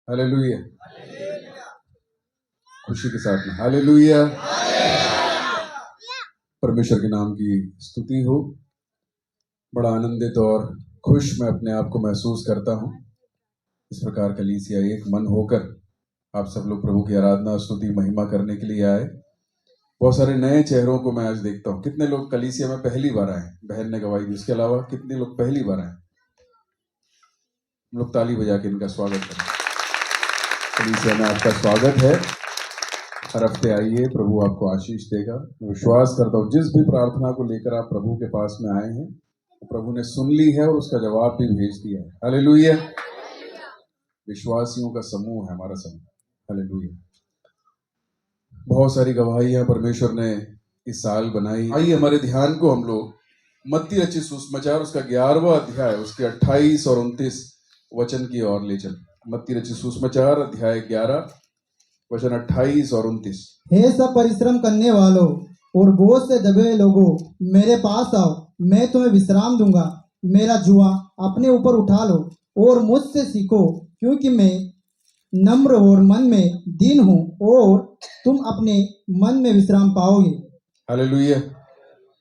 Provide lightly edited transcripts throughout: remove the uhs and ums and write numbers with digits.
Hallelujah. खुशी के साथ में हालेलुया। परमेश्वर के नाम की स्तुति हो। बड़ा आनंदित और खुश मैं अपने आप को महसूस करता हूँ। इस प्रकार कलीसिया एक मन होकर आप सब लोग प्रभु की आराधना स्तुति महिमा करने के लिए आए। बहुत सारे नए चेहरों को मैं आज देखता हूँ। कितने लोग कलीसिया में पहली बार आए? बहन ने गवाही दी। उसके अलावा कितने लोग पहली बार आए? हम लोग ताली बजा के इनका स्वागत करें। कलीसिया में आपका स्वागत है। हर हफ्ते आइए, प्रभु आपको आशीष देगा। मैं विश्वास करता हूँ जिस भी प्रार्थना को लेकर आप प्रभु के पास में आए हैं, प्रभु ने सुन ली है और उसका जवाब भी भेज दिया है। हालेलुया। विश्वासियों का समूह है हमारा समूह। हालेलुया। बहुत सारी गवाहियां परमेश्वर ने इस साल बनाई। आइए हमारे ध्यान को हम लोग मत्ती रचित सुसमाचार उसका 11वां अध्याय उसके 28 और 29 वचन की ओर ले चल। मत्ती रचित सुसमाचार अध्याय 11 वचन 28 और 29। हे सब परिश्रम करने वालों और बोझ से दबे हुए लोगों, मेरे पास आओ, मैं तुम्हें विश्राम दूंगा। मेरा जुआ अपने ऊपर उठा लो और मुझसे सीखो, क्योंकि मैं नम्र और मन में दीन हूँ, और तुम अपने मन में विश्राम पाओगे। हालेलुया।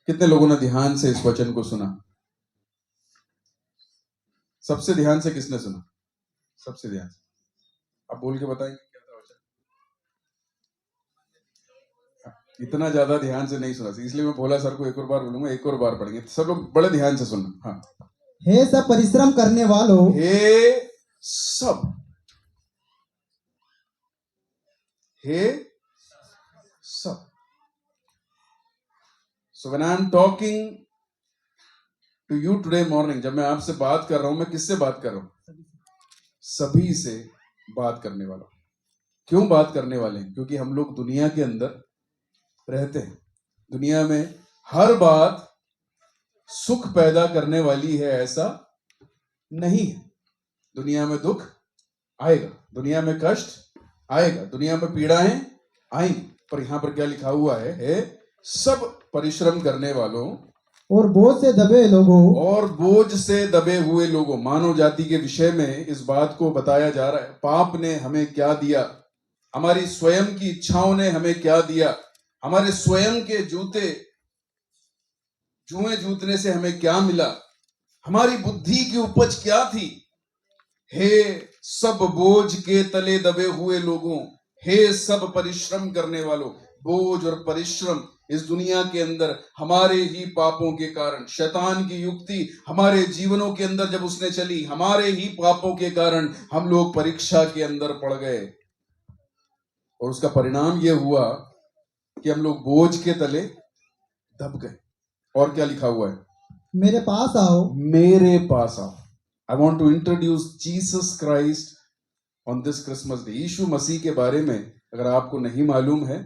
कितने लोगों ने ध्यान से इस वचन को सुना? सबसे ध्यान से किसने सुना? सबसे ध्यान से आप बोल के बताएंगे क्या था वचन? इतना ज्यादा ध्यान से नहीं सुना, इसलिए मैं भोला सर को एक और बार बोलूंगा, एक और बार पढ़ेंगे। सब लोग बड़े ध्यान से सुनना। हाँ। हे सब परिश्रम करने वालों, हे सब, हे सब। So when I am talking to you today morning, जब मैं आपसे बात कर रहा हूं, मैं किससे बात कर रहा हूं? सभी से बात करने वाला। क्यों बात करने वाले हैं? क्योंकि हम लोग दुनिया के अंदर रहते हैं। दुनिया में हर बात सुख पैदा करने वाली है ऐसा नहीं है। दुनिया में दुख आएगा, दुनिया में कष्ट आएगा, दुनिया में पीड़ाएं आएंगी। पर यहां पर क्या लिखा हुआ है? सब परिश्रम करने वालों और बोझ से दबे लोगों, और बोझ से दबे हुए लोगों। मानव जाति के विषय में इस बात को बताया जा रहा है। पाप ने हमें क्या दिया? हमारी स्वयं की इच्छाओं ने हमें क्या दिया? हमारे स्वयं के जुए जूतने से हमें क्या मिला? हमारी बुद्धि की उपज क्या थी? हे सब बोझ के तले दबे हुए लोगों, हे सब परिश्रम करने वालों। बोझ और परिश्रम इस दुनिया के अंदर हमारे ही पापों के कारण, शैतान की युक्ति हमारे जीवनों के अंदर जब उसने चली, हमारे ही पापों के कारण हम लोग परीक्षा के अंदर पड़ गए, और उसका परिणाम यह हुआ कि हम लोग बोझ के तले दब गए। और क्या लिखा हुआ है? मेरे पास आओ, मेरे पास आओ। I want to introduce Jesus Christ on this Christmas day. यीशु मसीह के बारे में अगर आपको नहीं मालूम है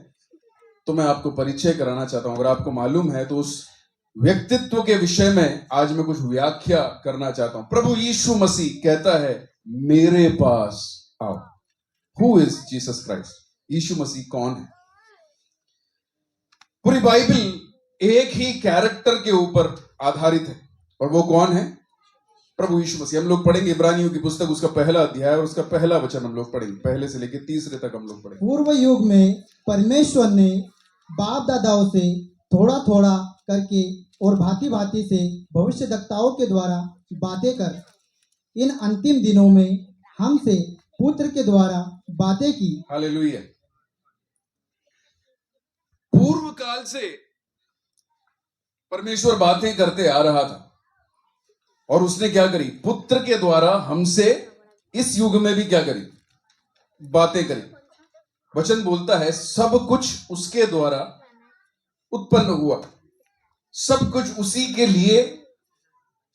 तो मैं आपको परिचय कराना चाहता हूं। अगर आपको मालूम है तो उस व्यक्तित्व के विषय में आज मैं कुछ व्याख्या करना चाहता हूं। प्रभु यीशु मसीह कहता है मेरे पास आओ। Who is Jesus Christ? यीशु मसीह कौन है? पूरी बाइबल एक ही कैरेक्टर के ऊपर आधारित है, और वो कौन है? प्रभु यीशु मसीह। हम लोग पढ़ेंगे इब्रानियों की पुस्तक उसका पहला अध्याय और उसका पहला वचन हम लोग पढ़ेंगे। पहले से लेकर तीसरे तक हम लोग पढ़ेंगे। पूर्व युग में परमेश्वर ने बाप दादाओं से थोड़ा थोड़ा करके और भांति भांति से भविष्यद्वक्ताओं के द्वारा बातें कर इन अंतिम दिनों में हमसे पुत्र के द्वारा बातें की। हालेलुया। पूर्व काल से परमेश्वर बातें करते आ रहा था, और उसने क्या करी? पुत्र के द्वारा हमसे इस युग में भी क्या करी? बातें करी। वचन बोलता है सब कुछ उसके द्वारा उत्पन्न हुआ, सब कुछ उसी के लिए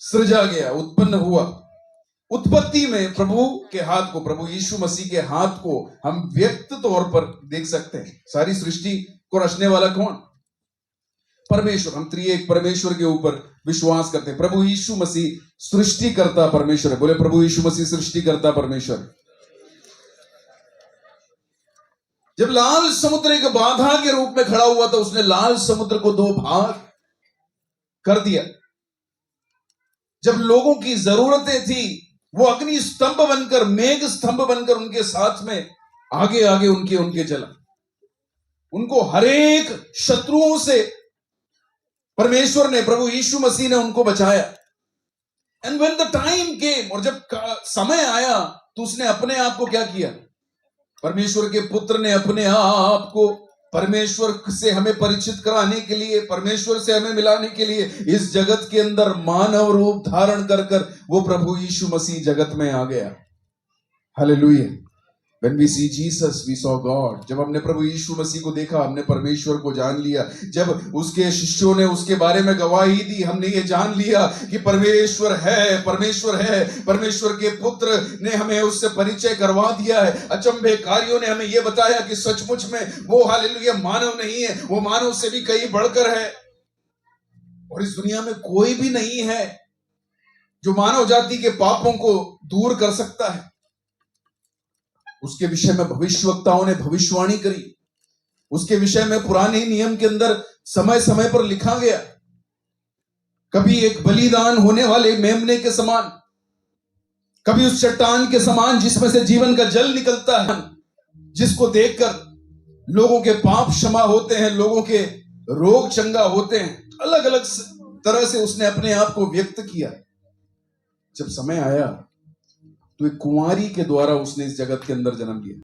सृजा गया, उत्पन्न हुआ। उत्पत्ति में प्रभु के हाथ को, प्रभु यीशु मसीह के हाथ को हम व्यक्त तौर पर देख सकते हैं। सारी सृष्टि को रचने वाला कौन? परमेश्वर। हम त्रिएक परमेश्वर के ऊपर विश्वास करते हैं। प्रभु यीशु मसीह सृष्टिकर्ता परमेश्वर है। बोले प्रभु यीशु मसीह सृष्टिकर्ता परमेश्वर। जब लाल समुद्र एक बाधा के रूप में खड़ा हुआ था, उसने लाल समुद्र को दो भाग कर दिया। जब लोगों की जरूरतें थी वो अग्नि स्तंभ बनकर, मेघ स्तंभ बनकर उनके साथ में आगे आगे उनके चला। उनको हरेक शत्रुओं से परमेश्वर ने, प्रभु यीशु मसीह ने उनको बचाया। And when the time came, और जब समय आया तो उसने अपने आप को क्या किया? परमेश्वर के पुत्र ने अपने आप को परमेश्वर से हमें परिचित कराने के लिए, परमेश्वर से हमें मिलाने के लिए इस जगत के अंदर मानव रूप धारण कर कर वो प्रभु यीशु मसीह जगत में आ गया। Hallelujah. When we see Jesus, we saw God. जब हमने प्रभु यीशु मसीह को देखा, हमने परमेश्वर को जान लिया। जब उसके शिष्यों ने उसके बारे में गवाही दी, हमने ये जान लिया कि परमेश्वर है, परमेश्वर है। परमेश्वर के पुत्र ने हमें उससे परिचय करवा दिया है। अचंभे कार्यों ने हमें ये बताया कि सचमुच में वो हालेलुया मानव नहीं है, वो मानव से भी कहीं बढ़कर है। और इस दुनिया में कोई भी नहीं है जो मानव जाति के पापों को दूर कर सकता है। उसके विषय में भविष्यवक्ताओं ने भविष्यवाणी करी। उसके विषय में पुराने नियम के अंदर समय समय पर लिखा गया। कभी एक बलिदान होने वाले मेमने के समान, कभी उस चट्टान के समान जिसमें से जीवन का जल निकलता है, जिसको देखकर लोगों के पाप क्षमा होते हैं, लोगों के रोग चंगा होते हैं। अलग अलग तरह से उसने अपने आप को व्यक्त किया। जब समय आया तो एक कुंवारी के द्वारा उसने इस जगत के अंदर जन्म लिया।